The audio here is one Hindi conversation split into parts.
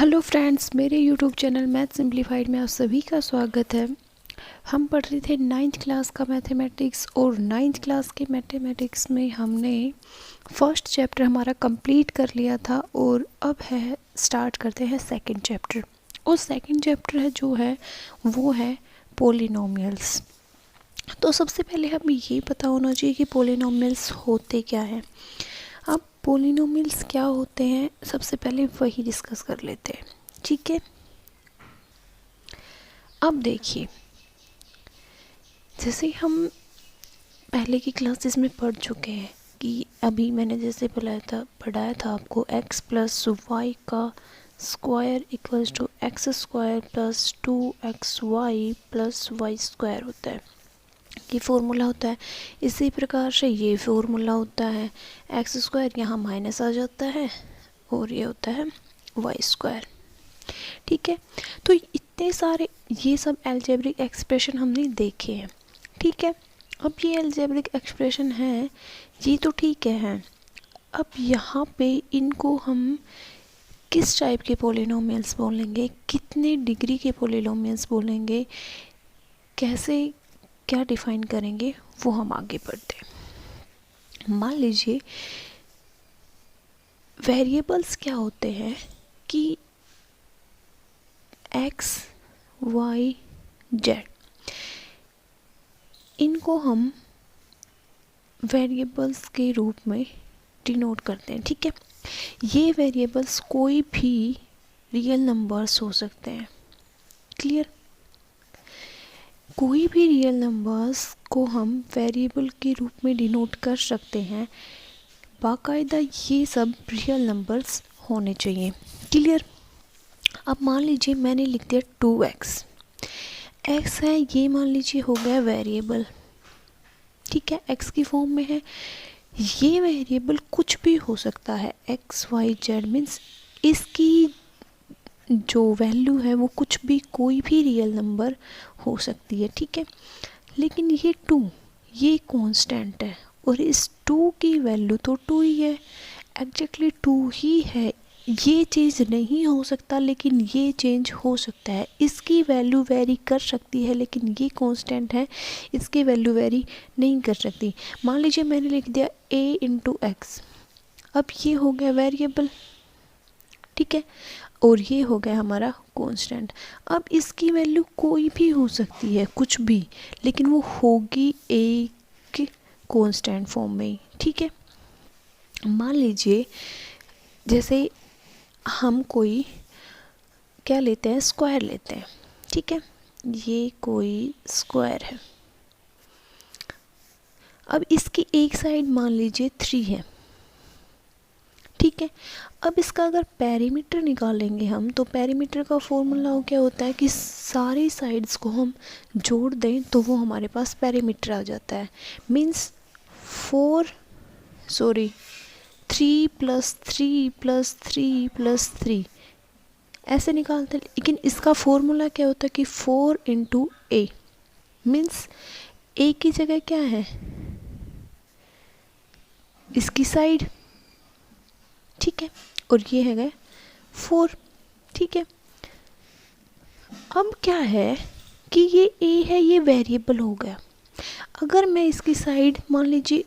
हेलो फ्रेंड्स, मेरे यूट्यूब चैनल मैथ सिंप्लीफाइड में आप सभी का स्वागत है। हम पढ़ रहे थे 9th क्लास का मैथमेटिक्स और 9th क्लास के मैथमेटिक्स में हमने फर्स्ट चैप्टर हमारा कंप्लीट कर लिया था और अब है स्टार्ट करते हैं सेकंड चैप्टर। और सेकंड चैप्टर है जो है वो है पॉलिनोमियल्स। तो सबसे पहले हमें ये पता होना चाहिए कि पॉलिनोमियल्स होते क्या हैं। अब पॉलिनोमियल्स क्या होते हैं सबसे पहले वही डिस्कस कर लेते हैं, ठीक है। अब देखिए, जैसे हम पहले की क्लासेस में पढ़ चुके हैं कि अभी मैंने जैसे पढ़ाया था आपको x प्लस वाई का square equals to X square plus 2xy plus Y square होता है, ये फॉर्मूला होता है। इसी प्रकार से ये फॉर्मूला होता है, एक्स स्क्वायर यहाँ माइनस आ जाता है और ये होता है वाई स्क्वायर, ठीक है। तो इतने सारे ये सब अलजेब्रिक एक्सप्रेशन हमने देखे हैं, ठीक है। अब ये अलजेब्रिक एक्सप्रेशन है ये तो ठीक है। अब यहाँ पे इनको हम किस टाइप के पॉलिनोमियल्स बोलेंगे, कितने डिग्री के पॉलिनोमियल्स बोलेंगे, कैसे क्या डिफाइन करेंगे, वो हम आगे बढ़ते हैं। मान लीजिए वेरिएबल्स क्या होते हैं कि x, y, z, इनको हम वेरिएबल्स के रूप में डिनोट करते हैं, ठीक है। ये वेरिएबल्स कोई भी रियल नंबर्स हो सकते हैं, क्लियर। कोई भी रियल नंबर्स को हम वेरिएबल के रूप में डिनोट कर सकते हैं, बाकायदा ये सब रियल नंबर्स होने चाहिए, क्लियर। अब मान लीजिए मैंने लिख दिया 2x, x है ये मान लीजिए हो गया वेरिएबल, ठीक है, x की फॉर्म में है। ये वेरिएबल कुछ भी हो सकता है, x y z मीन्स इसकी जो वैल्यू है वो कुछ भी कोई भी रियल नंबर हो सकती है, ठीक है। लेकिन ये 2 ये कांस्टेंट है और इस 2 की वैल्यू तो 2 ही है, एग्जैक्टली 2 ही है। ये चीज़ नहीं हो सकता लेकिन ये चेंज हो सकता है, इसकी वैल्यू वेरी कर सकती है लेकिन ये कांस्टेंट है, इसकी वैल्यू वेरी नहीं कर सकती। मान लीजिए मैंने लिख दिया a इंटू एक्स, अब ये हो गया वेरिएबल, ठीक है, और ये हो गया हमारा कांस्टेंट। अब इसकी वैल्यू कोई भी हो सकती है, कुछ भी, लेकिन वो होगी एक कांस्टेंट फॉर्म में ही, ठीक है। मान लीजिए जैसे हम कोई क्या लेते हैं, स्क्वायर लेते हैं, ठीक है, ये कोई स्क्वायर है। अब इसकी एक साइड मान लीजिए 3 है, ठीक है। अब इसका अगर पेरीमीटर निकालेंगे हम तो पेरीमीटर का फॉर्मूला क्या होता है कि सारी साइड्स को हम जोड़ दें तो वो हमारे पास पेरीमीटर आ जाता है। मीन्स 3 प्लस 3 प्लस 3 प्लस 3 ऐसे निकालते हैं, लेकिन इसका फॉर्मूला क्या होता है कि 4 इंटू ए, मीन्स ए की जगह क्या है इसकी साइड, ठीक है, और ये है 4, ठीक है। अब क्या है कि ये a है ये वेरिएबल हो गया। अगर मैं इसकी साइड मान लीजिए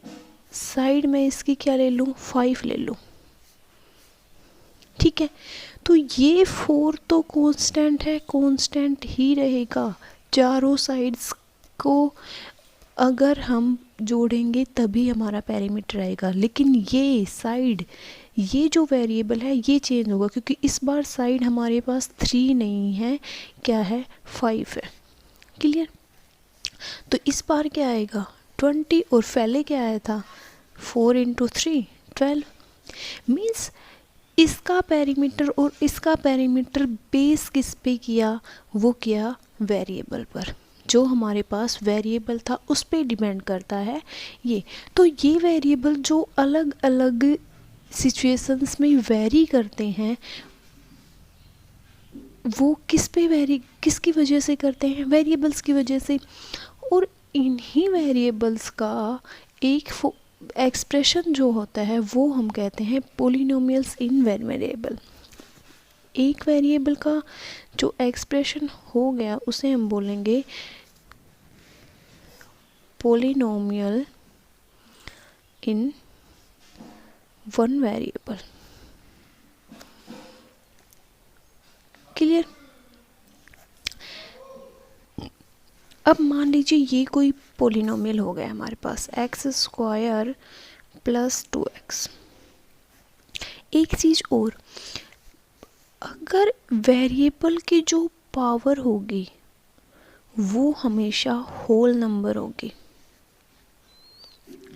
साइड में इसकी क्या ले लूँ, 5 ले लूँ, ठीक है, तो ये 4 तो कांस्टेंट है, कांस्टेंट ही रहेगा। चारों साइड्स को अगर हम जोड़ेंगे तभी हमारा पेरीमीटर आएगा, लेकिन ये साइड ये जो वेरिएबल है ये चेंज होगा क्योंकि इस बार साइड हमारे पास 3 नहीं है, क्या है 5 है, क्लियर। तो इस बार क्या आएगा 20 और पहले क्या आया था 4 इंटू 3 12। मीन्स इसका पेरीमीटर और इसका पेरीमीटर बेस किस पे किया, वो किया वेरिएबल पर, जो हमारे पास वेरिएबल था उस पे डिपेंड करता है ये। तो ये वेरिएबल जो अलग अलग सिचुएशंस में वेरी करते हैं वो किस पे वेरी किसकी वजह से करते हैं, वेरिएबल्स की वजह से। और इन्हीं वेरिएबल्स का एक एक्सप्रेशन जो होता है वो हम कहते हैं पॉलिनोमियल्स इन वेरिएबल। एक वेरिएबल का जो एक्सप्रेशन हो गया उसे हम बोलेंगे पोलिनोमियल इन वन वेरिएबल। क्लियर? अब मान लीजिए ये कोई पोलिनोमियल हो गया हमारे पास एक्स स्क्वायर प्लस 2x। एक चीज़ और, अगर वेरिएबल की जो पावर होगी वो हमेशा होल नंबर होगी।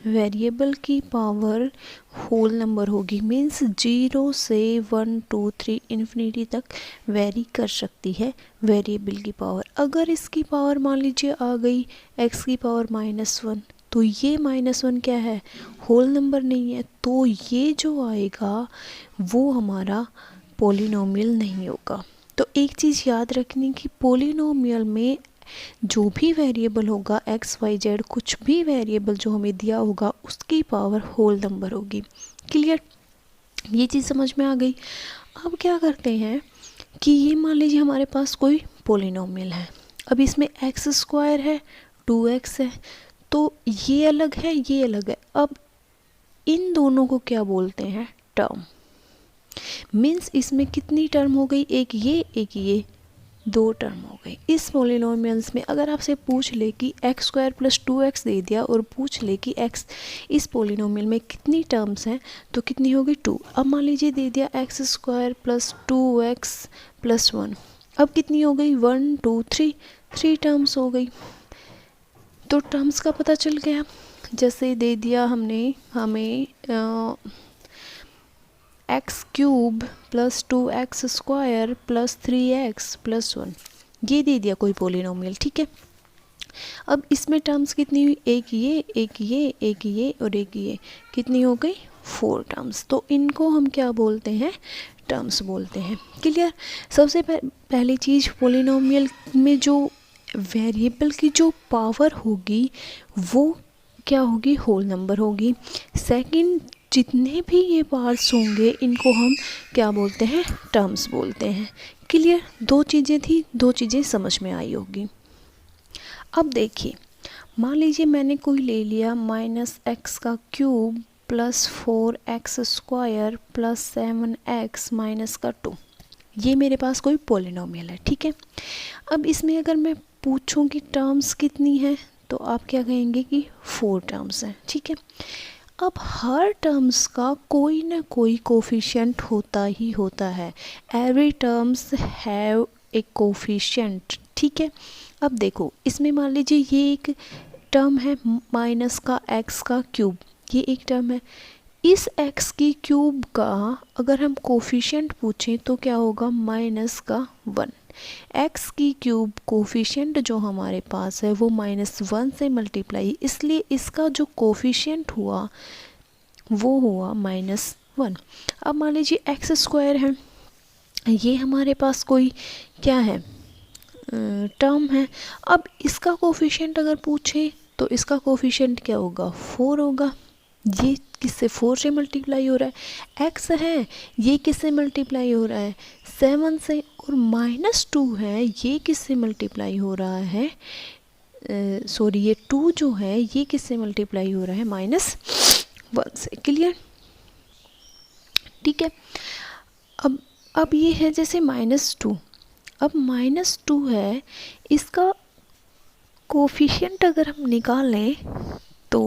वेरिएबल की पावर होल नंबर होगी, मीन्स 0 से 1 2 3 इन्फिनिटी तक वेरी कर सकती है वेरिएबल की पावर। अगर इसकी पावर मान लीजिए आ गई x की पावर -1, तो ये -1 क्या है? होल नंबर नहीं है, तो ये जो आएगा वो हमारा पोलिनोमियल नहीं होगा। तो एक चीज़ याद रखनी कि पोलिनोमियल में जो भी वेरिएबल होगा x y z, कुछ भी वेरिएबल जो हमें दिया होगा उसकी पावर होल नंबर होगी। क्लियर? ये चीज़ समझ में आ गई। अब क्या करते हैं कि ये मान लीजिए हमारे पास कोई पोलिनोमियल है, अब इसमें एक्स स्क्वायर है 2x है, तो ये अलग है ये अलग है। अब इन दोनों को क्या बोलते हैं? टर्म। मीन्स इसमें कितनी टर्म हो गई? एक ये 2 टर्म हो गई। इस पोलिनोमियल्स में अगर आपसे पूछ ले कि एक्स स्क्वायर प्लस 2x दे दिया और पूछ ले कि x इस पोलिनोमियल में कितनी टर्म्स हैं, तो कितनी होगी? 2। अब मान लीजिए दे दिया x square plus 2x plus 1, अब कितनी हो गई? 1 2 3 टर्म्स हो गई। तो टर्म्स का पता चल गया। जैसे दे दिया हमने हमें x cube plus 2x square plus 3x plus 1, ये दे दिया कोई पोलिनोमियल। ठीक है, अब इसमें टर्म्स कितनी हुई? एक ये और एक ये, कितनी हो गई? 4 टर्म्स। तो इनको हम क्या बोलते हैं? टर्म्स बोलते हैं। क्लियर? सबसे पहली चीज़, पोलिनोमियल में जो वेरिएबल की जो पावर होगी वो क्या होगी? होल नंबर होगी। सेकंड, जितने भी ये पार्ट्स होंगे इनको हम क्या बोलते हैं? टर्म्स बोलते हैं। क्लियर? 2 चीज़ें थी, 2 चीज़ें समझ में आई होगी। अब देखिए, मान लीजिए मैंने कोई ले लिया -x का cube plus 4x square plus 7x minus का 2, ये मेरे पास कोई पोलिनोमियल है। ठीक है, अब इसमें अगर मैं पूछूं कि टर्म्स कितनी है, तो आप क्या कहेंगे कि 4 टर्म्स हैं। ठीक है, अब हर टर्म्स का कोई ना कोई कोफिशिएंट होता ही होता है। Every terms have a coefficient. ठीक है, अब देखो इसमें मान लीजिए ये एक टर्म है माइनस का x का क्यूब, ये एक टर्म है। इस x की क्यूब का अगर हम कोफिशिएंट पूछें तो क्या होगा? -1। x की क्यूब कोफिशिएंट जो हमारे पास है वो -1 से मल्टीप्लाई, इसलिए इसका जो कोफिशिएंट हुआ वो हुआ -1। अब मान लीजिए एक्स स्क्वायर है, ये हमारे पास कोई क्या है? टर्म है। अब इसका कोफिशिएंट अगर पूछें तो इसका कोफिशिएंट क्या होगा? 4 होगा। ये किससे? 4 से मल्टीप्लाई हो रहा है। x है, ये किससे मल्टीप्लाई हो रहा है? 7 से। और -2 है, ये किससे मल्टीप्लाई हो रहा है? सॉरी, ये 2 जो है ये किससे मल्टीप्लाई हो रहा है? -1 से। क्लियर? ठीक है, अब ये है जैसे -2, अब -2 है, इसका कोफिशिएंट अगर हम निकालें तो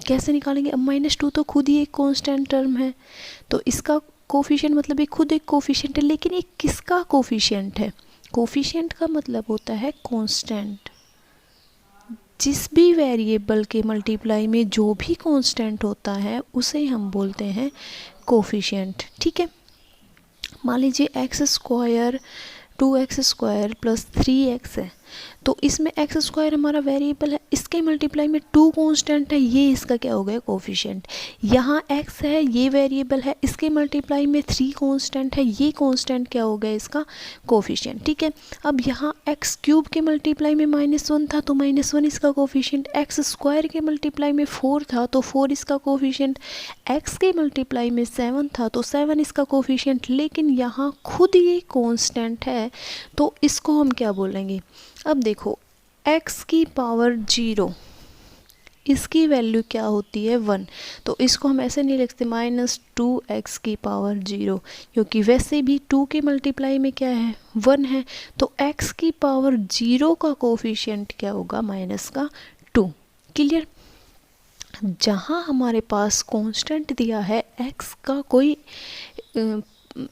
कैसे निकालेंगे? अब -2 तो खुद ही एक कांस्टेंट टर्म है, तो इसका कोफिशिएंट मतलब ये खुद एक कोफिशिएंट है, लेकिन ये किसका कोफिशिएंट है? कोफिशिएंट का मतलब होता है कांस्टेंट। जिस भी वेरिएबल के मल्टीप्लाई में जो भी कांस्टेंट होता है उसे हम बोलते हैं कोफिशिएंट। ठीक है, मान लीजिए x square 2x square plus 3x है, तो इसमें एक्स स्क्वायर हमारा वेरिएबल है, इसके मल्टीप्लाई में 2 कांस्टेंट है, ये इसका क्या हो गया कोफिशिएंट। यहाँ x है, ये वेरिएबल है, इसके मल्टीप्लाई में 3 कांस्टेंट है, ये कांस्टेंट क्या हो गया इसका कोफिशिएंट। ठीक है, अब यहाँ x क्यूब के मल्टीप्लाई में -1 था तो -1 इसका कोफिशिएंट, एक्स स्क्वायर के मल्टीप्लाई में 4 था तो 4 इसका कोफिशिएंट, x के मल्टीप्लाई में 7 था तो 7 इसका कोफिशिएंट। लेकिन यहाँ खुद ये कांस्टेंट है तो इसको हम क्या बोलेंगे। अब देखो x की पावर 0, इसकी वैल्यू क्या होती है 1, तो इसको हम ऐसे नहीं लिखते -2x की पावर 0, क्योंकि वैसे भी 2 के मल्टीप्लाई में क्या है 1 है, तो x की पावर 0 का कोफिशिएंट क्या होगा -2। क्लियर। जहाँ हमारे पास कांस्टेंट दिया है x का कोई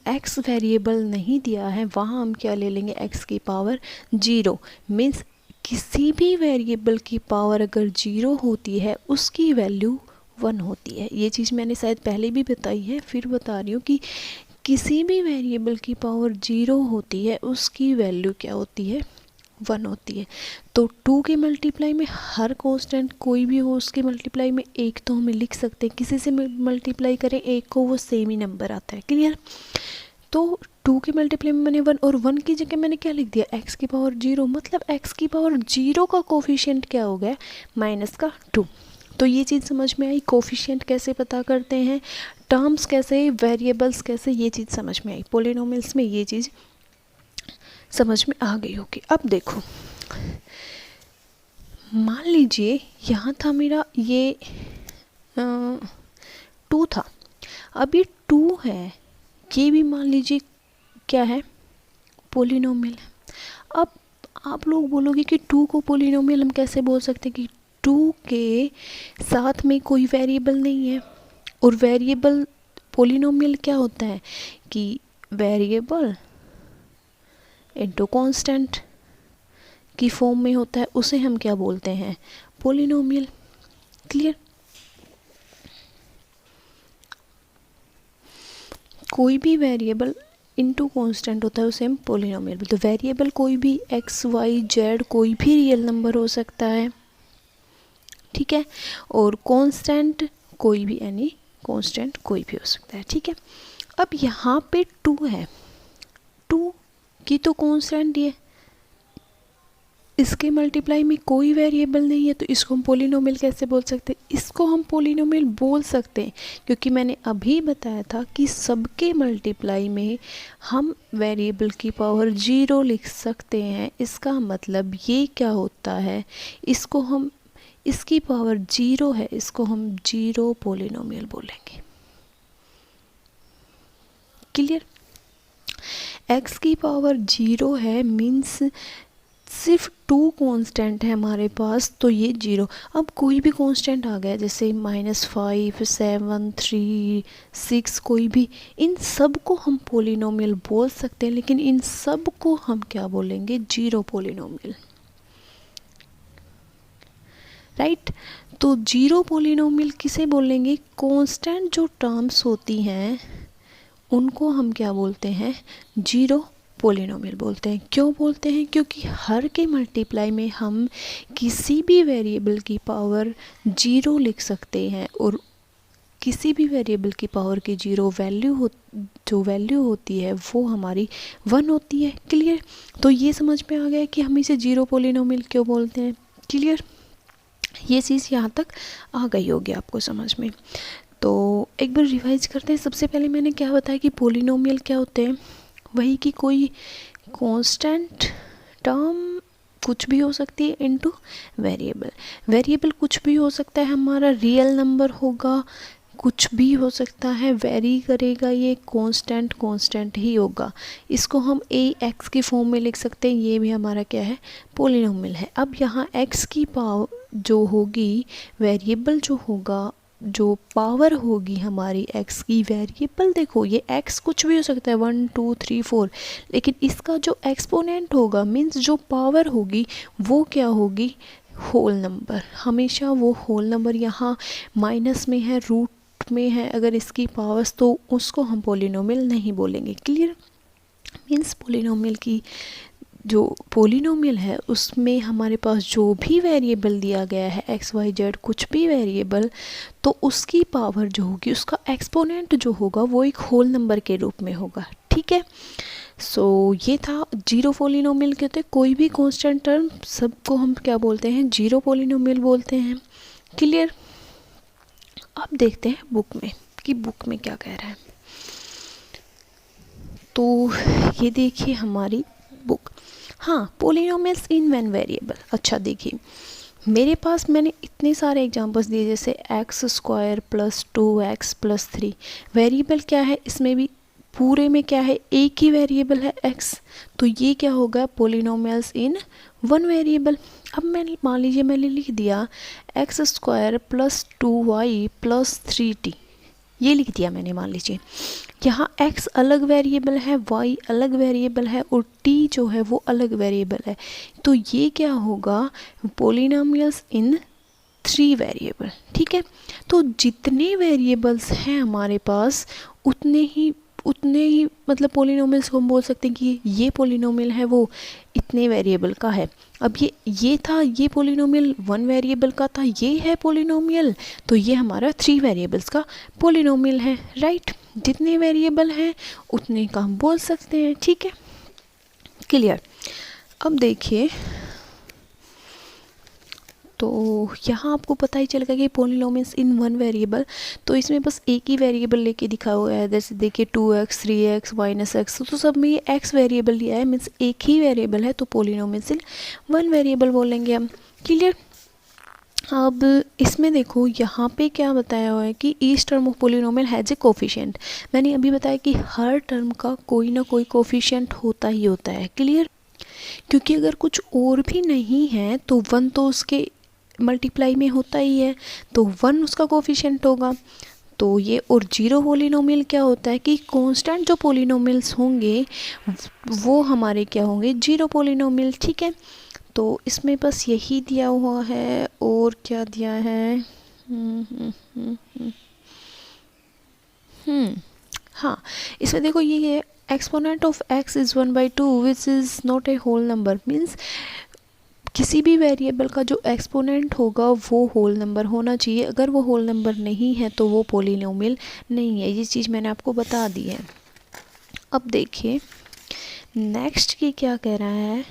x वेरिएबल नहीं दिया है, वहाँ हम क्या ले लेंगे x की पावर 0। मीन्स किसी भी वेरिएबल की पावर अगर 0 होती है उसकी वैल्यू 1 होती है। ये चीज़ मैंने शायद पहले भी बताई है, फिर बता रही हूँ कि किसी भी वेरिएबल की पावर 0 होती है उसकी वैल्यू क्या होती है 1 होती है। तो 2 के मल्टीप्लाई में हर कांस्टेंट कोई भी हो उसके मल्टीप्लाई में 1 तो हमें लिख सकते हैं, किसी से मल्टीप्लाई करें 1 को वो सेम ही नंबर आता है। क्लियर। तो 2 के मल्टीप्लाई में मैंने 1 और 1 की जगह मैंने क्या लिख दिया x की पावर 0, मतलब x की पावर 0 का कोफिशिएंट क्या हो गया -2। तो ये चीज़ समझ में आई, कोफिशिएंट कैसे पता करते हैं, टर्म्स कैसे, वेरिएबल्स कैसे, ये चीज़ समझ में आई। पोलिनोमियल्स में ये चीज़ समझ में आ गई होगी। अब देखो मान लीजिए यहाँ था मेरा ये 2 था, अब ये 2 है, ये भी मान लीजिए क्या है पोलिनोमियल है। अब आप लोग बोलोगे कि 2 को पोलिनोमियल हम कैसे बोल सकते हैं कि 2 के साथ में कोई वेरिएबल नहीं है, और वेरिएबल पोलिनोमियल क्या होता है कि वेरिएबल इनटू कांस्टेंट की फॉर्म में होता है, उसे हम क्या बोलते हैं पोलिनोमियल। क्लियर। कोई भी वेरिएबल इनटू कांस्टेंट होता है उसे हम पोलिनोमियल बोलते हैं। वेरिएबल कोई भी x y z कोई भी रियल नंबर हो सकता है, ठीक है, और कांस्टेंट कोई भी यानी कांस्टेंट कोई भी हो सकता है। ठीक है, अब यहाँ पे 2 है, 2 की तो कांस्टेंट ये, इसके मल्टीप्लाई में कोई वेरिएबल नहीं है, तो इसको हम पोलिनोमियल कैसे बोल सकते हैं। इसको हम पोलिनोमियल बोल सकते हैं क्योंकि मैंने अभी बताया था कि सबके मल्टीप्लाई में हम वेरिएबल की पावर 0 लिख सकते हैं। इसका मतलब ये क्या होता है, इसको हम, इसकी पावर 0 है, इसको हम 0 पोलिनोमियल बोलेंगे। क्लियर। x की पावर 0 है मीन्स सिर्फ 2 कांस्टेंट है हमारे पास, तो ये 0। अब कोई भी कांस्टेंट आ गया जैसे -5 7 3 6 कोई भी, इन सब को हम पोलिनोमियल बोल सकते हैं, लेकिन इन सब को हम क्या बोलेंगे 0 पोलिनोमियल। राइट। तो 0 पोलिनोमियल किसे बोलेंगे, कांस्टेंट जो टर्म्स होती हैं उनको हम क्या बोलते हैं 0 पोलिनोमियल बोलते हैं। क्यों बोलते हैं, क्योंकि हर के मल्टीप्लाई में हम किसी भी वेरिएबल की पावर 0 लिख सकते हैं, और किसी भी वेरिएबल की पावर की 0 जो वैल्यू होती है वो हमारी 1 होती है। क्लियर। तो ये समझ में आ गया कि हम इसे 0 पोलिनोमियल क्यों बोलते हैं। क्लियर। ये चीज़ यहाँ तक आ गई होगी आपको समझ में। तो एक बार रिवाइज करते हैं। सबसे पहले मैंने क्या बताया कि पोलिनोमियल क्या होते हैं, वही कि कोई कांस्टेंट टर्म कुछ भी हो सकती है इनटू वेरिएबल। वेरिएबल कुछ भी हो सकता है, हमारा रियल नंबर होगा, कुछ भी हो सकता है, वेरी करेगा, ये कांस्टेंट ही होगा। इसको हम ax की फॉर्म में लिख सकते हैं, ये भी हमारा क्या है पोलिनोमियल है। अब यहाँ x की पावर जो होगी, वेरिएबल जो होगा, जो पावर होगी हमारी x की, वेरिएबल देखो ये x कुछ भी हो सकता है 1 2 3 4, लेकिन इसका जो एक्सपोनेंट होगा मीन्स जो पावर होगी वो क्या होगी होल नंबर। हमेशा वो होल नंबर, यहाँ माइनस में है, रूट में है अगर इसकी पावर्स, तो उसको हम पोलिनोमियल नहीं बोलेंगे। क्लियर। मीन्स पोलिनोमियल की जो पोलिनोमियल है उसमें हमारे पास जो भी वेरिएबल दिया गया है एक्स वाई जेड कुछ भी वेरिएबल, तो उसकी पावर जो होगी, उसका एक्सपोनेंट जो होगा वो एक होल नंबर के रूप में होगा। ठीक है, सो ये था जीरो पोलिनोमियल के होते कोई भी कांस्टेंट टर्म सबको हम क्या बोलते हैं, जीरो पोलिनोमियल बोलते हैं। क्लियर। अब देखते हैं बुक में कि बुक में क्या कह रहा है। तो ये देखिए हमारी बुक। हाँ, पोलिनोमियल्स इन वन वेरिएबल। अच्छा देखिए मेरे पास मैंने इतने सारे एग्जांपल्स दिए, जैसे x square plus 2x plus 3। Variable क्या है इसमें भी, पूरे में क्या है, एक ही वेरिएबल है x, तो ये क्या होगा, पोलिनोमियल्स इन वन वेरिएबल। अब मैंने मान लीजिए मैंने लिख दिया x square plus 2y plus 3t, ये लिख दिया मैंने। मान लीजिए यहाँ x अलग वेरिएबल है, y अलग वेरिएबल है और t जो है वो अलग वेरिएबल है, तो ये क्या होगा, पोलिनोमियल्स इन थ्री वेरिएबल। ठीक है, तो जितने वेरिएबल्स हैं हमारे पास उतने ही मतलब पोलिनोमियल्स को हम बोल सकते हैं कि ये पोलिनोमियल है वो इतने वेरिएबल का है। अब ये था, ये पोलिनोमियल वन वेरिएबल का था, ये है पोलिनोमियल, तो ये हमारा थ्री वेरिएबल्स का पोलिनोमियल है। राइट, जितने वेरिएबल हैं उतने का हम बोल सकते हैं। ठीक है, क्लियर। अब देखिए तो यहाँ आपको पता ही चलेगा कि पोलिनोमियल्स इन वन वेरिएबल, तो इसमें बस एक ही वेरिएबल लेके दिखा हुआ है। जैसे देखिए 2x 3x माइनस एक्स, तो सब में ये x वेरिएबल लिया है, मीन्स एक ही वेरिएबल है, तो पोलिनोमियल्स इन वन वेरिएबल बोलेंगे हम। क्लियर। अब इसमें देखो यहाँ पे क्या बताया हुआ है कि each term of polynomial has a coefficient. मैंने अभी बताया कि हर टर्म का कोई ना कोई कोफिशिएंट होता ही होता है। क्लियर, क्योंकि अगर कुछ और भी नहीं है तो वन तो उसके मल्टीप्लाई में होता ही है, तो वन उसका कोफिशिएंट होगा। तो ये और जीरो पोलिनोमियल क्या होता है कि कांस्टेंट जो पोलिनोमियल्स होंगे वो हमारे क्या होंगे, जीरो पोलिनोमियल। ठीक है, तो इसमें बस यही दिया हुआ है, और क्या दिया है, हाँ इसमें देखो ये है exponent of x is 1/2 which is not a whole number. Means किसी भी वेरिएबल का जो एक्सपोनेंट होगा वो होल नंबर होना चाहिए, अगर वो होल नंबर नहीं है तो वो पोलिनोमियल नहीं है। ये चीज़ मैंने आपको बता दी है। अब देखिए नेक्स्ट की क्या कह रहा है,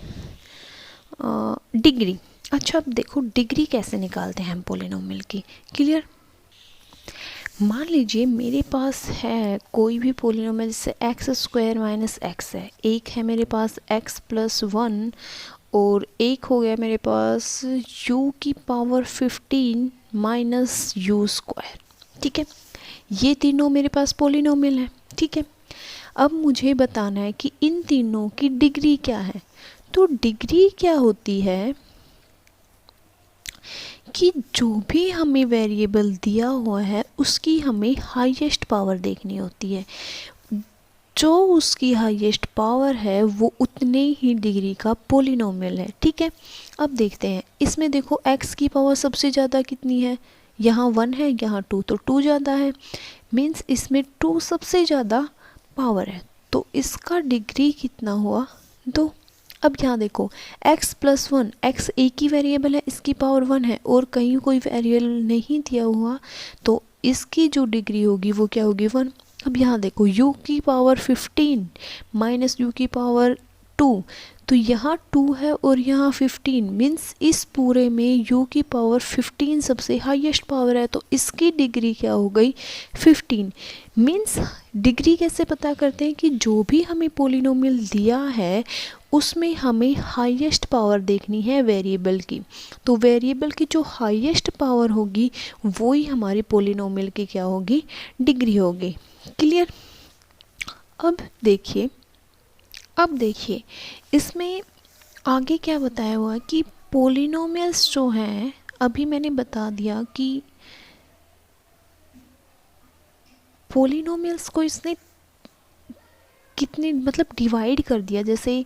डिग्री। अच्छा अब देखो डिग्री कैसे निकालते हैं हम पोलिनोमियल की। क्लियर। मान लीजिए मेरे पास है कोई भी पोलिनोमियल, जैसे एक्स स्क्वायर माइनस एक्स है, एक है मेरे पास x प्लस 1 और एक हो गया मेरे पास u की पावर 15 माइनस यू स्क्वायर। ठीक है, ये तीनों मेरे पास पोलिनोमियल है। ठीक है, अब मुझे बताना है कि इन तीनों की डिग्री क्या है। तो डिग्री क्या होती है कि जो भी हमें वेरिएबल दिया हुआ है उसकी हमें हाईएस्ट पावर देखनी होती है, जो उसकी हाईएस्ट पावर है वो उतने ही डिग्री का पोलिनोमियल है। ठीक है, अब देखते हैं इसमें देखो x की पावर सबसे ज़्यादा कितनी है, यहाँ 1 है, यहाँ 2, तो 2 ज़्यादा है, मीन्स इसमें 2 सबसे ज़्यादा पावर है, तो इसका डिग्री कितना हुआ, 2। अब यहाँ देखो x प्लस 1, x एक ही वेरिएबल है, इसकी पावर 1 है और कहीं कोई वेरिएबल नहीं दिया हुआ, तो इसकी जो डिग्री होगी वो क्या होगी, 1। अब यहाँ देखो u की पावर 15 माइनस u की पावर 2, तो यहाँ 2 है और यहाँ 15, मीन्स इस पूरे में u की पावर 15 सबसे हाईएस्ट पावर है, तो इसकी डिग्री क्या हो गई, 15। मीन्स डिग्री कैसे पता करते हैं कि जो भी हमें पोलिनोमियल दिया है उसमें हमें हाईएस्ट पावर देखनी है वेरिएबल की, तो वेरिएबल की जो हाईएस्ट पावर होगी वो ही हमारी पोलिनोमियल की क्या होगी, डिग्री होगी। क्लियर। अब देखिए इसमें आगे क्या बताया हुआ है कि पोलिनोमियल्स जो हैं, अभी मैंने बता दिया कि पोलिनोमियल्स को इसने कितने मतलब डिवाइड कर दिया, जैसे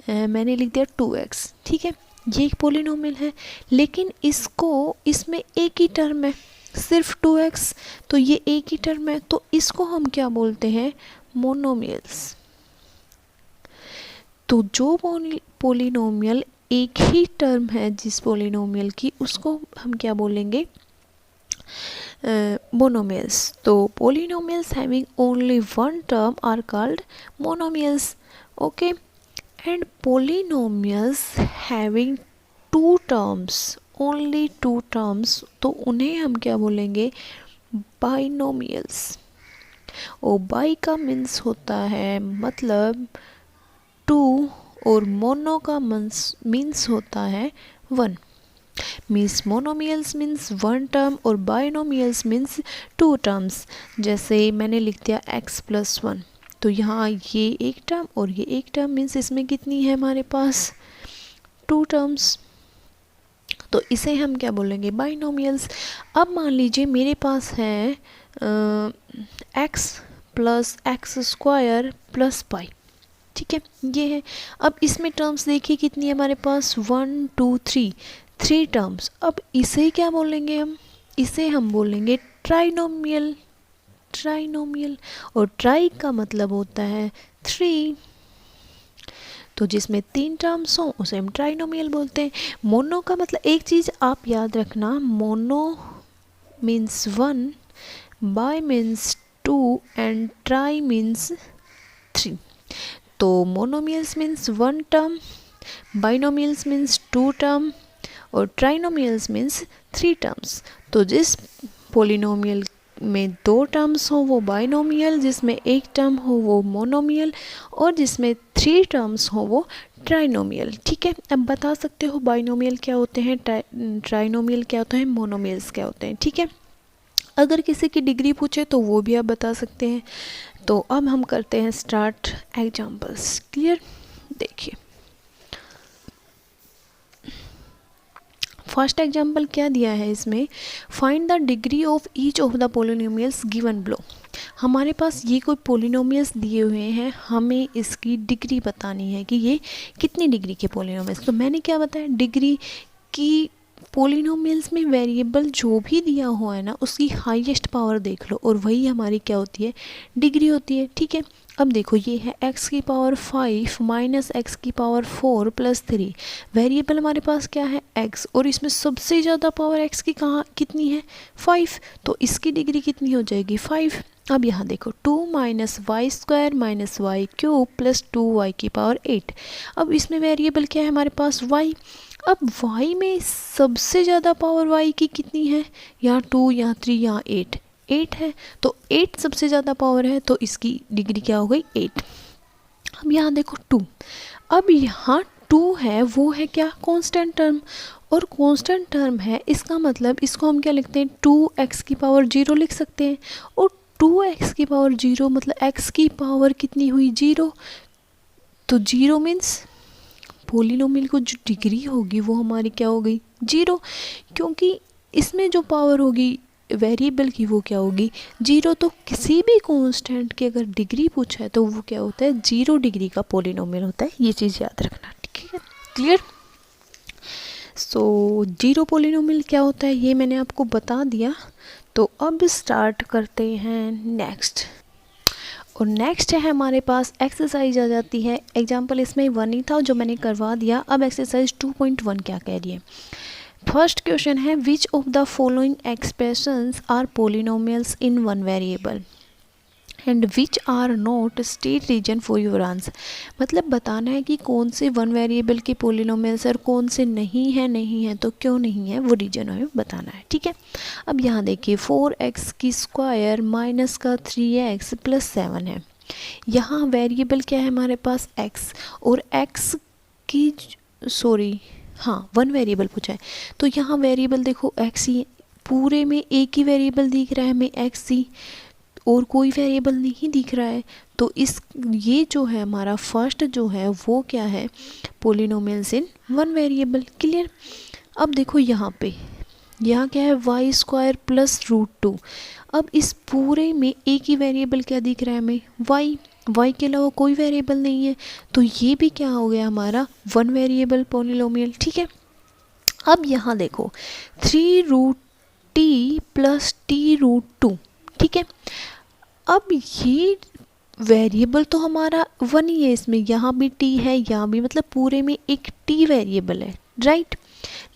मैंने लिख दिया 2x। ठीक है, ये एक पोलिनोमियल है, लेकिन इसमें एक ही टर्म है, सिर्फ 2x, तो ये एक ही टर्म है, तो इसको हम क्या बोलते हैं, मोनोमियल्स। तो जो पोलिनोमियल एक ही टर्म है जिस पोलिनोमियल की, उसको हम क्या बोलेंगे, मोनोमियल्स। तो polynomials having only one term are called monomials, okay. And polynomials having two terms, only two terms, तो उन्हें हम क्या बोलेंगे, बाइनोमियल्स। और बाई का मीन्स होता है मतलब टू, और मोनो का मीन्स होता है one. Means monomials means one term और बाइनोमियल्स मीन्स टू टर्म्स। जैसे मैंने लिख दिया x+1, तो यहाँ ये एक टर्म और ये एक टर्म, मीन्स इसमें कितनी है हमारे पास, टू टर्म्स। तो इसे हम क्या बोलेंगे, बाइनोमियल्स। अब मान लीजिए मेरे पास है x + x² + पाई, ठीक है, ये है। अब इसमें टर्म्स देखिए कितनी है हमारे पास, 1 2 3, 3 टर्म्स। अब इसे क्या बोलेंगे हम, इसे हम बोलेंगे ट्राइनोमियल। ट्राइनोमियल, और ट्राई का मतलब होता है 3, तो जिसमें 3 टर्म्स हो उसे हम ट्राइनोमियल बोलते हैं। मोनो का मतलब, एक चीज़ आप याद रखना, mono means 1, bi means 2 and tri means 3। तो monomials means one term, binomials means two term, और ट्राइनोमियल्स मीन्स 3 टर्म्स। तो जिस पोलिनोमियल में 2 टर्म्स हो वो बाइनोमियल, जिसमें एक टर्म हो वो मोनोमियल, और जिसमें 3 टर्म्स हो वो ट्राइनोमियल, ठीक है। अब बता सकते हो बाइनोमियल क्या होते हैं, ट्राइनोमियल क्या होते हैं, मोनोमियल्स क्या होते हैं, ठीक है। अगर किसी की डिग्री पूछे तो वो भी आप बता सकते हैं। तो अब हम करते हैं स्टार्ट एग्जाम्पल्स, क्लियर। देखिए फर्स्ट एग्जाम्पल क्या दिया है इसमें, find the degree of each of the polynomials given below. हमारे पास ये कोई पोलिनोमियल्स दिए हुए हैं, हमें इसकी डिग्री बतानी है कि ये कितनी डिग्री के पोलिनोमियल्स। तो मैंने क्या बताया, डिग्री की पोलिनोमियल्स में वेरिएबल जो भी दिया हुआ है ना, उसकी हाईएस्ट पावर देख लो, और वही हमारी क्या होती है, डिग्री होती है, ठीक है। अब देखो ये है x⁵ minus x⁴ plus 3, variable हमारे पास क्या है x, और इसमें सबसे ज़्यादा पावर x की कहाँ कितनी है 5, तो इसकी डिग्री कितनी हो जाएगी 5। अब यहाँ देखो 2 - y² - y³ प्लस 2y⁸। अब इसमें वेरिएबल क्या है हमारे पास y। अब y में सबसे ज़्यादा पावर y की कितनी है, यहाँ 2, यहाँ 3, यहाँ 8 है, तो 8 सबसे ज़्यादा पावर है, तो इसकी डिग्री क्या हो गई 8। अब यहाँ देखो 2, अब यहाँ 2 है वो है क्या, कांस्टेंट टर्म, और कांस्टेंट टर्म है, इसका मतलब इसको हम क्या लिखते हैं, 2x⁻0 लिख सकते हैं। और 2x⁻0 मतलब x की पावर कितनी हुई 0, तो 0 मीन्स पोलिनोमियल को जो डिग्री होगी वो हमारी क्या हो गई 0, क्योंकि इसमें जो पावर होगी वेरिएबल की वो क्या होगी 0। तो किसी भी कांस्टेंट की अगर डिग्री पूछा है तो वो क्या होता है 0 डिग्री का पोलिनोमियल होता है, ये चीज़ याद रखना, ठीक है, क्लियर। सो 0 पोलिनोमियल क्या होता है ये मैंने आपको बता दिया। तो अब स्टार्ट करते हैं नेक्स्ट, और नेक्स्ट है हमारे पास एक्सरसाइज आ जाती है। एग्जाम्पल इसमें 1 ही था जो मैंने करवा दिया। अब एक्सरसाइज 2.1 क्या कह रही है। फर्स्ट क्वेश्चन है which of the following expressions are polynomials in one variable and which are not state reason for your answer. मतलब बताना है कि कौन से वन वेरिएबल के पोलिनोमियल्स और कौन से नहीं है तो क्यों नहीं है, वो रीजन हमें बताना है, ठीक है। अब यहाँ देखिए 4x² माइनस का 3x प्लस 7 है। यहाँ वेरिएबल क्या है हमारे पास x, और x की वन वेरिएबल पूछा है, तो यहाँ वेरिएबल देखो x ही, पूरे में एक ही वेरिएबल दिख रहा है हमें x ही, और कोई वेरिएबल नहीं दिख रहा है। तो ये जो है हमारा फर्स्ट जो है वो क्या है polynomials in one variable, clear. अब देखो यहाँ क्या है y² प्लस √2। अब इस पूरे में एक ही वेरिएबल क्या दिख रहा है हमें y के अलावा कोई वेरिएबल नहीं है, तो ये भी क्या हो गया हमारा वन वेरिएबल पोलिनोमियल, ठीक है। अब यहाँ देखो 3√t प्लस t√2, ठीक है। अब ये वेरिएबल तो हमारा वन ही है, इसमें यहाँ भी टी है, यहाँ भी, मतलब पूरे में एक टी वेरिएबल है, राइट।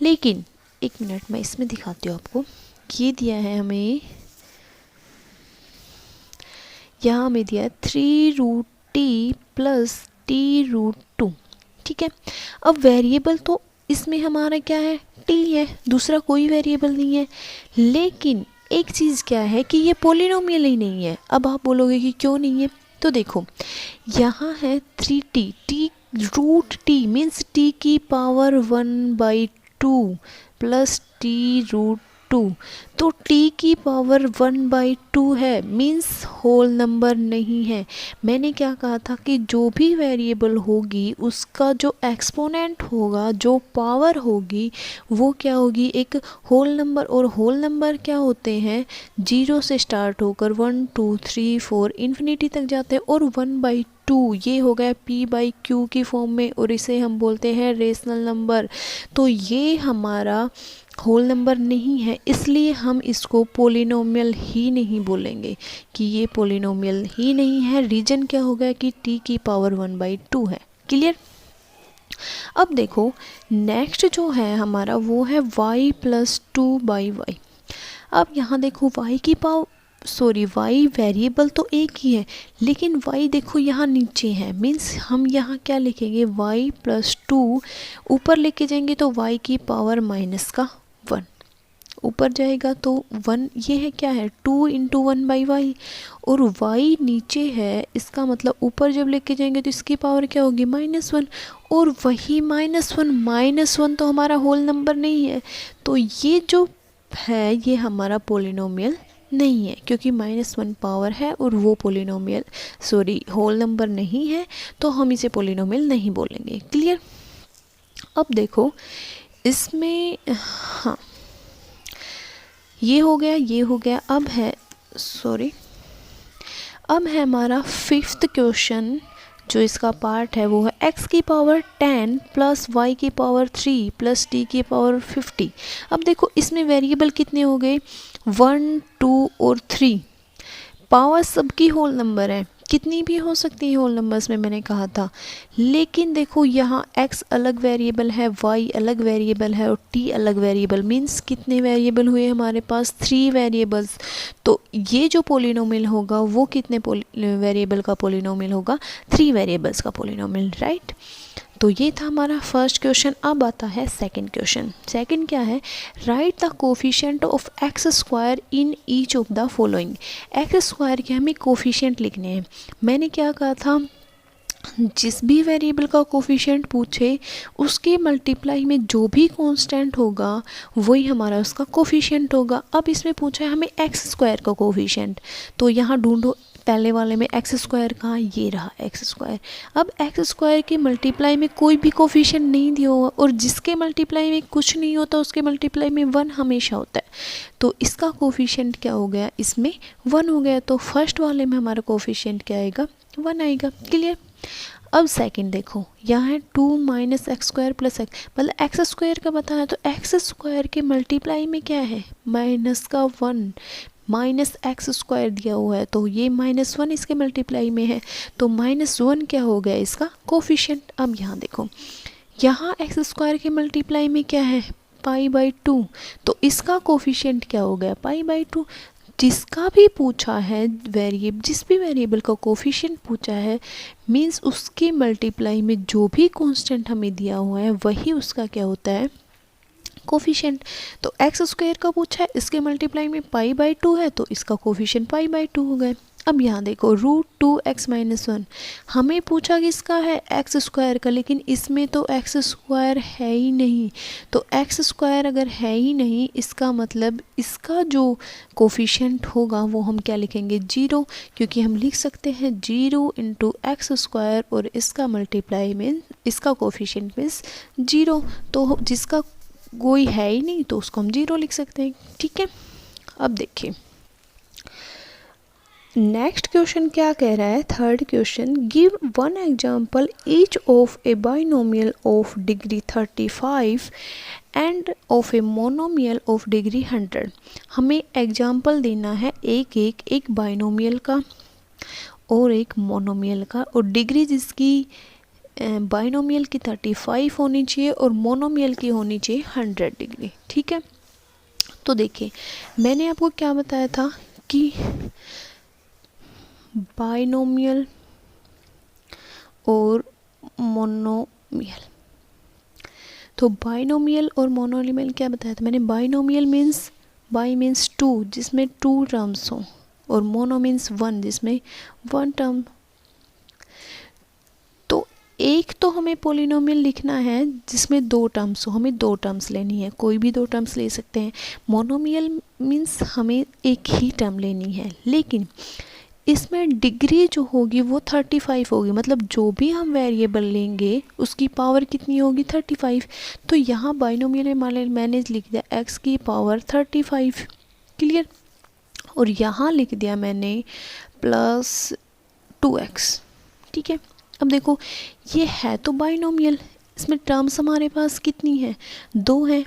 लेकिन एक मिनट मैं इसमें दिखाती हूँ आपको। ये दिया है हमें, यहाँ हमें दिया है 3√t प्लस t√2, ठीक है। अब वेरिएबल तो इसमें हमारा क्या है, टी है, दूसरा कोई वेरिएबल नहीं है। लेकिन एक चीज़ क्या है कि ये पोलिनोमियल ही नहीं है। अब आप बोलोगे कि क्यों नहीं है, तो देखो यहाँ है 3t, t√t मीन्स t की पावर 1/2 प्लस t√2, तो t की पावर 1/2 है, मीन्स होल नंबर नहीं है। मैंने क्या कहा था कि जो भी वेरिएबल होगी उसका जो एक्सपोनेंट होगा, जो पावर होगी, वो क्या होगी, एक होल नंबर। और होल नंबर क्या होते हैं, 0 से स्टार्ट होकर 1 2 3 4 इन्फिनिटी तक जाते हैं। और 1/2 ये हो गया p/q की फॉर्म में, और इसे हम बोलते हैं रेशनल नंबर। तो ये हमारा होल नंबर नहीं है, इसलिए हम इसको पोलिनोमियल ही नहीं बोलेंगे कि ये पोलिनोमियल ही नहीं है। रीजन क्या हो गया कि t की पावर 1/2 है। क्लियर। अब देखो नेक्स्ट जो है हमारा वो है y + 2/y। अब यहाँ देखो y की पावर y वेरिएबल तो एक ही है, लेकिन y देखो यहाँ नीचे है, मीन्स हम यहाँ क्या लिखेंगे, y + 2 ऊपर लेके जाएंगे तो y की पावर -1 ऊपर जाएगा तो 1, ये है क्या है 2 × 1/y, और y नीचे है, इसका मतलब ऊपर जब लेके जाएंगे तो इसकी पावर क्या होगी -1, और वही -1 तो हमारा होल नंबर नहीं है। तो ये जो है ये हमारा पोलिनोमियल नहीं है, क्योंकि -1 पावर है और वो पोलिनोमियल होल नंबर नहीं है, तो हम इसे पोलिनोमियल नहीं बोलेंगे। क्लियर। अब देखो इसमें, हाँ ये हो गया, ये हो गया। अब है हमारा 5th क्वेश्चन, जो इसका पार्ट है वो है x की पावर 10 प्लस y की पावर 3 प्लस t की पावर 50। अब देखो इसमें वेरिएबल कितने हो गए, 1 2 और 3। पावर सबकी होल नंबर है, कितनी भी हो सकती है होल नंबर्स में, मैंने कहा था। लेकिन देखो यहाँ x अलग वेरिएबल है, y अलग वेरिएबल है और t अलग वेरिएबल, मीन्स कितने वेरिएबल हुए हमारे पास, 3 वेरिएबल्स। तो ये जो पोलिनोमियल होगा वो कितने वेरिएबल का पोलिनोमियल होगा, 3 वेरिएबल्स का पोलिनोमियल, राइट। तो ये था हमारा फर्स्ट क्वेश्चन। अब आता है सेकंड क्वेश्चन। सेकंड क्या है, right the coefficient of x² in each of the following. x² के हमें कोफिशिएंट लिखने हैं। मैंने क्या कहा था, जिस भी वेरिएबल का कोफिशिएंट पूछे उसके मल्टीप्लाई में जो भी कांस्टेंट होगा वही हमारा उसका कोफिशिएंट होगा। अब इसमें पूछा है हमें x² का कोफिशिएंट, तो यहाँ ढूंढो, पहले वाले में x² कहाँ, ये रहा x²। अब x² के मल्टीप्लाई में कोई भी कोफिशिएंट नहीं दिया हुआ, और जिसके मल्टीप्लाई में कुछ नहीं होता उसके मल्टीप्लाई में 1 हमेशा होता है, तो इसका कोफिशिएंट क्या हो गया, इसमें 1 हो गया। तो फर्स्ट वाले में हमारा कोफिशिएंट क्या आएगा, 1 आएगा। क्लियर। अब सेकंड देखो, यहाँ है 2 - x² + x, मतलब x² का बताया, तो x² के मल्टीप्लाई में क्या है, -1 -x² दिया हुआ है, तो ये -1 इसके मल्टीप्लाई में है, तो -1 क्या हो गया इसका कोफिशिएंट। अब यहाँ देखो, यहाँ x² के मल्टीप्लाई में क्या है, π/2, तो इसका कोफिशिएंट क्या हो गया, π/2। जिसका भी पूछा है जिस भी वेरिएबल का कोफिशिएंट पूछा है, मीन्स उसके मल्टीप्लाई में जो भी कांस्टेंट हमें दिया हुआ है वही उसका क्या होता है, कोफिशिएंट। तो x² का पूछा है, इसके मल्टीप्लाई में π/2 है, तो इसका कोफिशिएंट π/2 हो गए। अब यहाँ देखो √2x - 1, हमें पूछा किसका है, x² का, लेकिन इसमें तो x² है ही नहीं। तो x² अगर है ही नहीं, इसका मतलब इसका जो कोफिशिएंट होगा वो हम क्या लिखेंगे, 0, क्योंकि हम लिख सकते हैं 0 × x², और इसका मल्टीप्लाई में इसका कोफिशिएंट मीन्स 0। तो जिसका कोई है ही नहीं तो उसको हम 0 लिख सकते हैं। ठीक है। अब देखिए नेक्स्ट क्वेश्चन क्या कह रहा है, third question, give 1 example each of A binomial of degree 35 end of a monomial of degree 100। हमें एग्जाम्पल देना है एक बाइनोमियल का और एक मोनोमियल का, और डिग्री जिसकी बाइनोमियल की 35 होनी चाहिए और मोनोमियल की होनी चाहिए 100 डिग्री। ठीक है, तो देखिए मैंने आपको क्या बताया था कि बाइनोमियल और मोनोमियल, तो बाइनोमियल और मोनोमियल क्या बताया था मैंने? बाइनोमियल मीन्स बाई मीन्स 2 जिसमें 2 टर्म्स हों, और मोनो मीन्स 1 जिसमें 1 टर्म। तो एक तो हमें पोलिनोमियल लिखना है जिसमें 2 टर्म्स हो, हमें 2 टर्म्स लेनी है, कोई भी 2 टर्म्स ले सकते हैं। मोनोमियल मीन्स हमें एक ही टर्म लेनी है, लेकिन इसमें डिग्री जो होगी वो 35 होगी, मतलब जो भी हम वेरिएबल लेंगे उसकी पावर कितनी होगी? 35। तो यहाँ बाइनोमियल में मैंने लिख दिया x की पावर 35, क्लियर। और यहाँ लिख दिया मैंने प्लस 2x। ठीक है, अब देखो ये है तो बाइनोमियल, इसमें टर्म्स हमारे पास कितनी है? 2 है,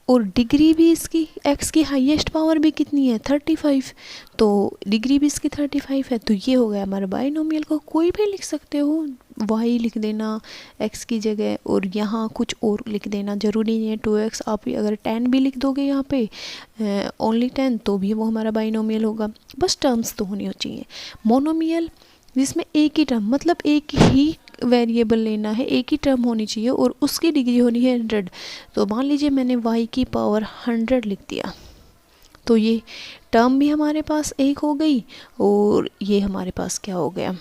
और डिग्री भी इसकी x की हाईएस्ट पावर भी कितनी है? 35। तो डिग्री भी इसकी 35 है, तो ये हो गया हमारा बाइनोमियल। को कोई भी लिख सकते हो, y लिख देना x की जगह, और यहाँ कुछ और लिख देना, ज़रूरी नहीं है 2x। आप अगर 10 भी लिख दोगे यहाँ पे ओनली 10, तो भी वो हमारा बाइनोमियल होगा, बस टर्म्स तो होनी चाहिए। मोनोमियल जिसमें एक ही टर्म, मतलब एक ही वेरिएबल लेना है, एक ही टर्म होनी चाहिए और उसकी डिग्री होनी है 100। तो मान लीजिए मैंने y की पावर 100 लिख दिया, तो ये टर्म भी हमारे पास एक हो गई, और ये हमारे पास क्या हो गया?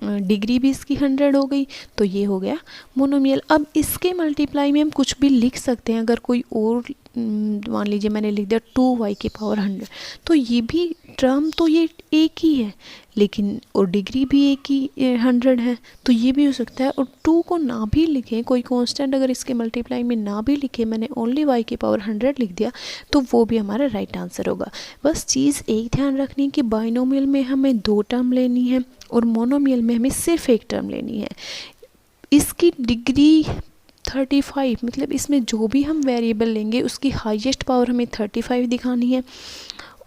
डिग्री भी इसकी 100 हो गई, तो ये हो गया मोनोमियल। अब इसके मल्टीप्लाई में हम कुछ भी लिख सकते हैं, अगर कोई और मान लीजिए मैंने लिख दिया 2y की पावर 100, तो ये भी टर्म तो ये एक ही है, लेकिन और डिग्री भी एक ही 100 है, तो ये भी हो सकता है। और 2 को ना भी लिखें, कोई कांस्टेंट अगर इसके मल्टीप्लाई में ना भी लिखे, मैंने ओनली y की पावर 100 लिख दिया, तो वो भी हमारा राइट आंसर होगा। बस चीज़ एक ध्यान रखनी कि बाइनोमियल में हमें 2 टर्म लेनी है और मोनोमियल में हमें सिर्फ एक टर्म लेनी है। इसकी डिग्री 35, मतलब इसमें जो भी हम वेरिएबल लेंगे उसकी हाईएस्ट पावर हमें 35 दिखानी है,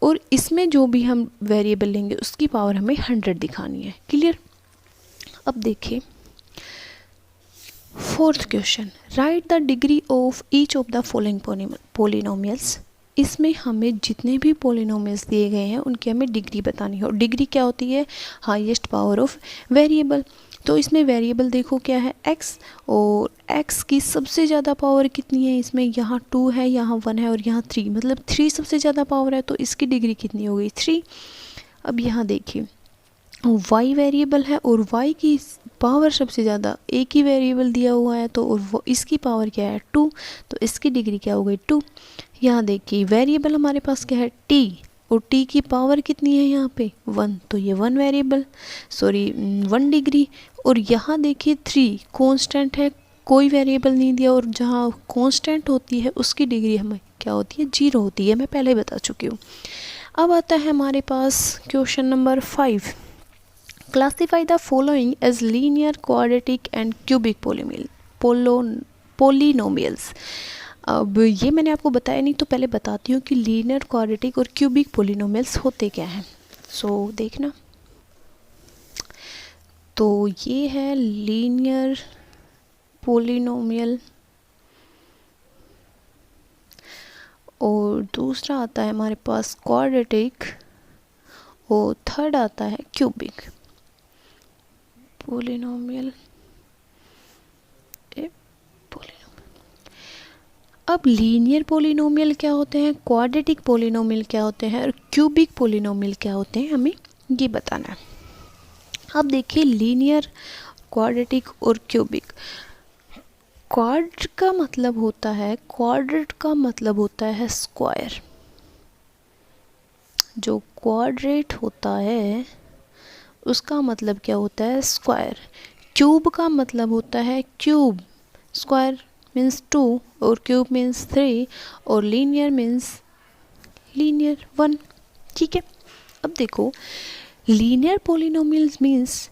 और इसमें जो भी हम वेरिएबल लेंगे उसकी पावर हमें 100 दिखानी है, क्लियर। अब देखिए 4th question, right the degree of each of the following polynomials. इसमें हमें जितने भी पोलिनोमियल्स दिए गए हैं उनकी हमें डिग्री बतानी है, और डिग्री क्या होती है? Highest power of variable. तो इसमें वेरिएबल देखो क्या है? x, और x की सबसे ज़्यादा पावर कितनी है इसमें? यहाँ 2 है, यहाँ 1 है और यहाँ 3, मतलब 3 सबसे ज़्यादा पावर है, तो इसकी डिग्री कितनी हो गई? 3। अब यहाँ देखिए y वेरिएबल है और y की पावर सबसे ज़्यादा, एक ही वेरिएबल दिया हुआ है, तो और वो इसकी पावर क्या है? 2, तो इसकी डिग्री क्या हो गई? 2। यहाँ देखिए वेरिएबल हमारे पास क्या है? t, और t की पावर कितनी है यहाँ पे? 1, तो ये 1 वेरिएबल, सॉरी 1 डिग्री। और यहाँ देखिए 3 कांस्टेंट है, कोई वेरिएबल नहीं दिया, और जहाँ कांस्टेंट होती है उसकी डिग्री हमें क्या होती है? 0 होती है, मैं पहले बता चुकी हूँ। अब आता है हमारे पास question number 5, classify the following as linear, quadratic and cubic polynomials. अब ये मैंने आपको बताया नहीं, तो पहले बताती हूँ कि लीनियर, क्वाड्रेटिक और क्यूबिक पोलिनोमियल्स होते क्या हैं। सो देखना, तो ये है लीनियर पोलिनोमियल, और दूसरा आता है हमारे पास क्वाड्रेटिक, और थर्ड आता है क्यूबिक पोलिनोमियल। अब लीनियर पोलिनोमियल क्या होते हैं, क्वाड्रेटिक पोलिनोमियल क्या होते हैं, और क्यूबिक पोलिनोमियल क्या होते हैं, हमें ये बताना है। अब देखिए लीनियर, क्वाड्रेटिक और क्यूबिक। क्वाड्र का मतलब होता है, क्वाड्रेट का मतलब होता है स्क्वायर। जो क्वाड्रेट होता है उसका मतलब क्या होता है? स्क्वायर। क्यूब का मतलब होता है क्यूब, स्क्वायर मीन्स 2 और क्यूब मीन्स 3, और लीनियर मीन्स लीनियर 1। ठीक है, अब देखो लीनियर पोलिनोमियल्स मीन्स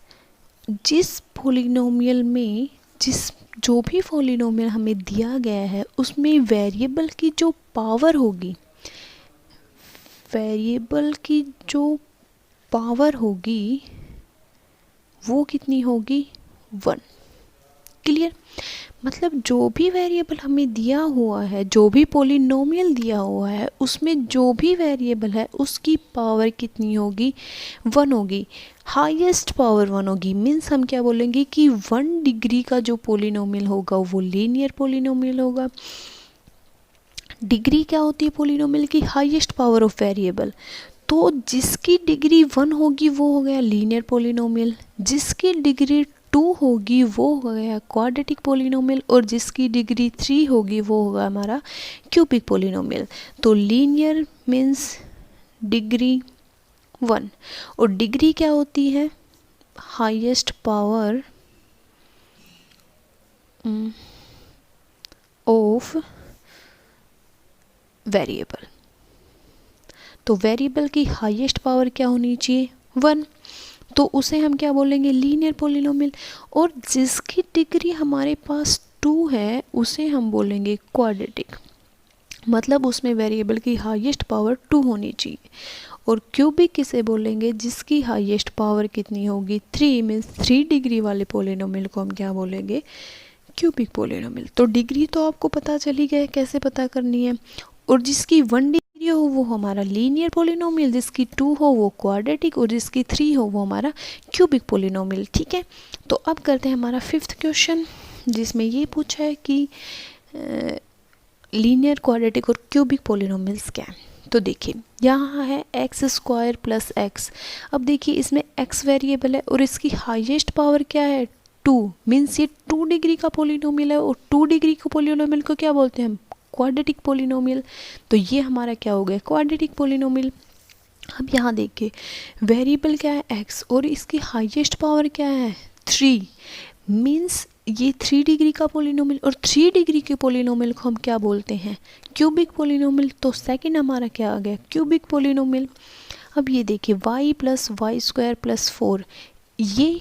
जिस पोलिनोमियल में जो भी पोलिनोमियल हमें दिया गया है उसमें वेरिएबल की जो पावर होगी, वेरिएबल की जो पावर होगी वो कितनी होगी 1। क्लियर? मतलब जो भी वेरिएबल हमें दिया हुआ है, जो भी पोलिनोमियल दिया हुआ है, उसमें जो भी वेरिएबल है उसकी पावर कितनी होगी 1 होगी, हाईएस्ट पावर 1 होगी। मीन्स हम क्या बोलेंगे कि 1 डिग्री का जो पोलिनोमियल होगा वो लीनियर पोलिनोमियल होगा। डिग्री क्या होती है पोलिनोमियल की? Highest power of variable. तो जिसकी डिग्री 1 होगी वो हो गया लीनियर पोलिनोमियल, जिसकी डिग्री 2 होगी वो हो गया क्वाड्रेटिक पोलिनोमियल, और जिसकी डिग्री 3 होगी वो होगा हमारा क्यूबिक पोलिनोमियल। तो लीनियर मीन्स डिग्री 1, और डिग्री क्या होती है? Highest power of variable. तो वेरिएबल की हाईएस्ट पावर क्या होनी चाहिए 1, तो उसे हम क्या बोलेंगे लीनियर पोलिनोमियल। और जिसकी डिग्री हमारे पास 2 है उसे हम बोलेंगे क्वाड्रेटिक, मतलब उसमें वेरिएबल की हाईएस्ट पावर 2 होनी चाहिए। और क्यूबिक किसे बोलेंगे? जिसकी हाईएस्ट पावर कितनी होगी 3, मीन्स 3 डिग्री वाले पोलिनोमियल को हम क्या बोलेंगे क्यूबिक पोलिनोमियल। तो डिग्री तो आपको पता चली गई कैसे पता करनी है। और जिसकी 1 डिग्री हो वो हमारा लीनियर पोलिनोमियल, जिसकी 2 हो वो क्वाड्रेटिक, और जिसकी 3 हो वो हमारा क्यूबिक पोलिनोमियल। ठीक है, तो अब करते हैं हमारा 5th क्वेश्चन, जिसमें ये पूछा है कि लीनियर, क्वाड्रेटिक और क्यूबिक पोलिनोमियल्स क्या है। तो देखिए यहाँ है x² + x। अब देखिए इसमें x वेरिएबल है और इसकी हाईएस्ट पावर क्या है 2, मीन्स ये 2 डिग्री का पोलिनोमियल है, और 2 डिग्री के पोलिनोमियल को क्या बोलते हैं हम? Quadratic polynomial. तो ये हमारा क्या हो गया क्वाड्रेटिक पोलिनोमियल। अब यहाँ देखिए वेरिएबल क्या है x, और इसकी हाईएस्ट पावर क्या है 3, मीन्स ये 3 डिग्री का पोलिनोमियल, और 3 डिग्री के पोलिनोमियल को हम क्या बोलते हैं क्यूबिक पोलिनोमियल। तो सेकंड हमारा क्या आ गया क्यूबिक पोलिनोमियल। अब ये देखिए y + y² + 4, ये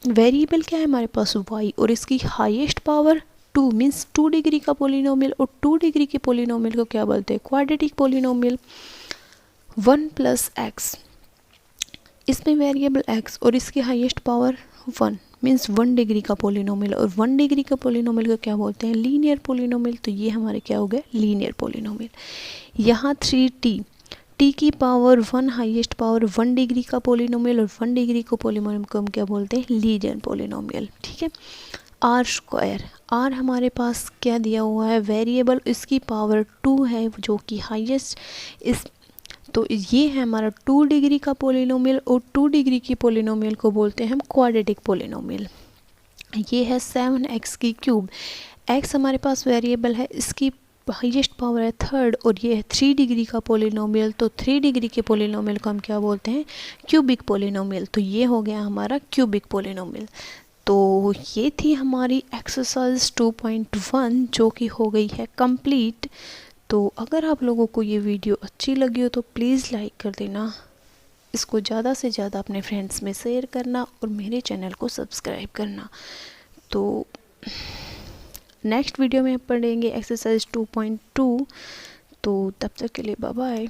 वेरिएबल क्या है हमारे पास y, और इसकी हाईएस्ट पावर 2, मीन्स 2 डिग्री का पोलिनोमियल, और 2 डिग्री के पोलिनोमियल को क्या बोलते हैं क्वाड्रेटिक पोलिनोमियल। 1 + x, इसमें वेरिएबल x और इसकी हाईएस्ट पावर 1, मीन्स 1 डिग्री का पोलिनोमियल, और 1 डिग्री का पोलिनोमियल को क्या बोलते हैं लीनियर पोलिनोमियल। तो ये हमारे क्या हो गए लीनियर पोलिनोमियल। यहाँ 3t, t की पावर 1 हाईएस्ट पावर 1 डिग्री का पोलिनोमियल, और 1 डिग्री को पोलिनोमियल को हम क्या बोलते हैं लीनियर पोलिनोमियल। ठीक है, r², r हमारे पास क्या दिया हुआ है वेरिएबल, इसकी पावर 2 है जो कि हाईएस्ट इस, तो ये है हमारा 2 डिग्री का पोलिनोमियल, और 2 डिग्री की पोलिनोमियल को बोलते हैं हम क्वाड्रेटिक पोलिनोमियल। ये है 7x³, x हमारे पास वेरिएबल है, इसकी हाईएस्ट पावर है 3rd, और ये है 3 डिग्री का पोलिनोमियल। तो 3 डिग्री के पोलिनोमियल को हम क्या बोलते हैं क्यूबिक पोलिनोमियल। तो ये हो गया हमारा क्यूबिक पोलिनोमियल। तो ये थी हमारी एक्सरसाइज 2.1 जो कि हो गई है कंप्लीट। तो अगर आप लोगों को ये वीडियो अच्छी लगी हो तो प्लीज़ लाइक कर देना, इसको ज़्यादा से ज़्यादा अपने फ्रेंड्स में शेयर करना, और मेरे चैनल को सब्सक्राइब करना। तो नेक्स्ट वीडियो में पढ़ेंगे एक्सरसाइज 2.2। तो तब तक के लिए बाय बाय।